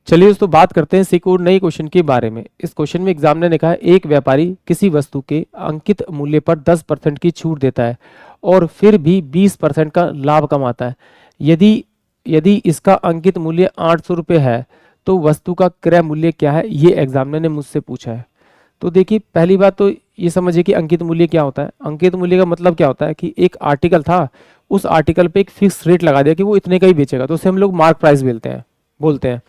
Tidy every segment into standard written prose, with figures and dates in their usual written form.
चलिए दोस्तों बात करते हैं एक और नई क्वेश्चन के बारे में। इस क्वेश्चन में एग्जामिनर ने कहा है एक व्यापारी किसी वस्तु के अंकित मूल्य पर 10% की छूट देता है और फिर भी 20% का लाभ कमाता है। यदि यदि इसका अंकित मूल्य 800 रुपये है तो वस्तु का क्रय मूल्य क्या है, ये एग्जामिनर ने मुझसे पूछा है। तो देखिए पहली बात तो ये समझिए कि अंकित मूल्य क्या होता है। अंकित मूल्य का मतलब क्या होता है कि एक आर्टिकल था, उस आर्टिकल पे एक फिक्स रेट लगा दिया कि वो इतने का ही बेचेगा, तो उसे हम लोग मार्क प्राइस बोलते हैं।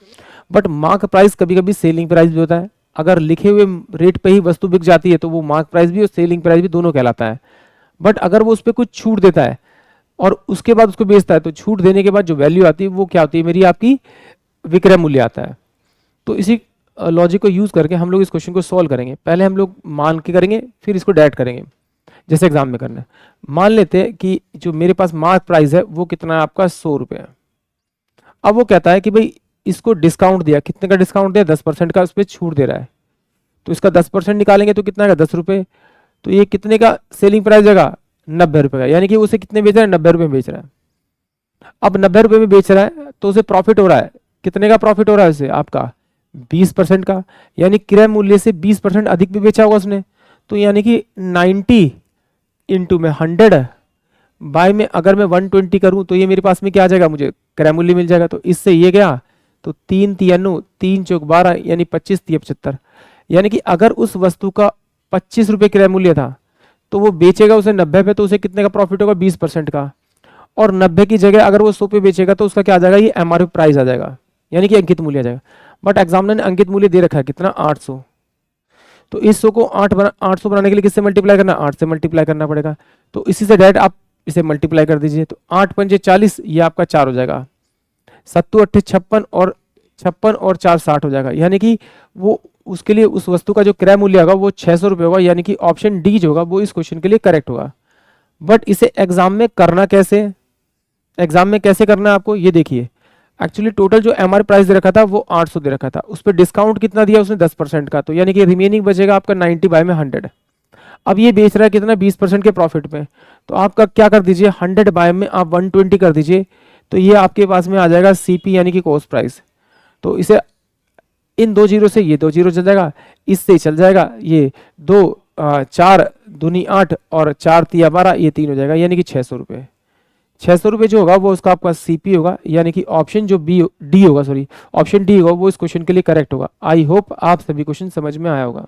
बट मार्क प्राइस कभी कभी सेलिंग प्राइस भी होता है। अगर लिखे हुए रेट पे ही वस्तु बिक जाती है तो वो मार्क प्राइस भी और सेलिंग प्राइस भी दोनों कहलाता है। बट अगर वो उस पर कुछ छूट देता है और उसके बाद उसको बेचता है तो छूट देने के बाद जो वैल्यू आती है वो क्या होती है, मेरी आपकी विक्रय मूल्य आता है। तो इसी लॉजिक को यूज करके हम लोग इस क्वेश्चन को सॉल्व करेंगे। पहले हम लोग मान के करेंगे, फिर इसको डायरेक्ट करेंगे जैसे एग्जाम में करना है। मान लेते हैं कि जो मेरे पास मार्क प्राइस है वो कितना है, आपका 100 रुपये है। अब वो कहता है कि भाई इसको डिस्काउंट दिया, कितने का डिस्काउंट दिया, 10% का उस पर छूट दे रहा है। तो इसका 10% निकालेंगे तो कितना का 10 रुपये, तो ये कितने का सेलिंग प्राइस देगा, 90 रुपये का। यानी कि उसे कितने बेच रहा है, 90 रुपये में बेच रहा है। अब 90 रुपये में बेच रहा है तो उसे प्रॉफिट हो रहा है, कितने का प्रॉफिट हो रहा है उसे, आपका 20% का। यानी क्रय मूल्य से 20% अधिक भी बेचा होगा उसने। तो यानी कि 90 इंटू में 100 बाय में अगर मैं 120 करूं तो ये मेरे पास में क्या आ जाएगा, मुझे क्रय मूल्य मिल जाएगा। तो इससे ये गया तो 3 तियानु 3 चौक 12 यानी 25 तिया 75। यानी कि अगर उस वस्तु का 25 रुपये क्रय मूल्य था तो वो बेचेगा उसे 90 पे, तो उसे कितने का प्रॉफिट होगा, 20% का। और 90 की जगह अगर वो 100 पे बेचेगा तो उसका क्या आ जाएगा, ये एमआरपी प्राइस आ जाएगा, यानी कि अंकित मूल्य आ जाएगा। बट एग्जामिनर ने अंकित मूल्य दे रखा है कितना, 800। तो इस 100 को 800 बनाने के लिए किससे मल्टीप्लाई करना, 8 से मल्टीप्लाई करना पड़ेगा। तो इसी से डायरेक्ट आप इसे मल्टीप्लाई कर दीजिए। तो 8 पंजे 40, ये आपका 4 हो जाएगा। 7 8 56 और 56 और 4 60 हो जाएगा। यानी कि वो उसके लिए उस वस्तु का जो क्रय मूल्य होगा वो 600 रुपये होगा। यानी कि ऑप्शन डी जो होगा वो इस क्वेश्चन के लिए करेक्ट होगा। बट इसे एग्जाम में करना कैसे, एग्जाम में कैसे करना है आपको ये देखिए। एक्चुअली टोटल जो एमआर प्राइस दे रखा था वो 800 दे रखा था, उस पर डिस्काउंट कितना दिया उसने, 10% का। तो यानी कि रिमेनिंग बचेगा आपका 90 बाय में 100। अब ये बेच रहा है कितना, 20% के प्रॉफिट पे। तो आपका क्या कर दीजिए, 100 बाय में आप 120 कर दीजिए। तो ये आपके पास में आ जाएगा सीपी यानी कि कॉस्ट प्राइस। तो इसे इन 2 जीरो से ये 2 जीरो चल जाएगा, इससे चल जाएगा ये 2 4 दूनी 8 और 4 तिया 12, ये 3 हो जाएगा। यानी कि 600 रुपये। 600 रुपये जो होगा वो उसका आपका सीपी होगा। यानी कि ऑप्शन जो डी होगा, सॉरी ऑप्शन डी होगा वो इस क्वेश्चन के लिए करेक्ट होगा। आई होप आप सभी क्वेश्चन समझ में आया होगा।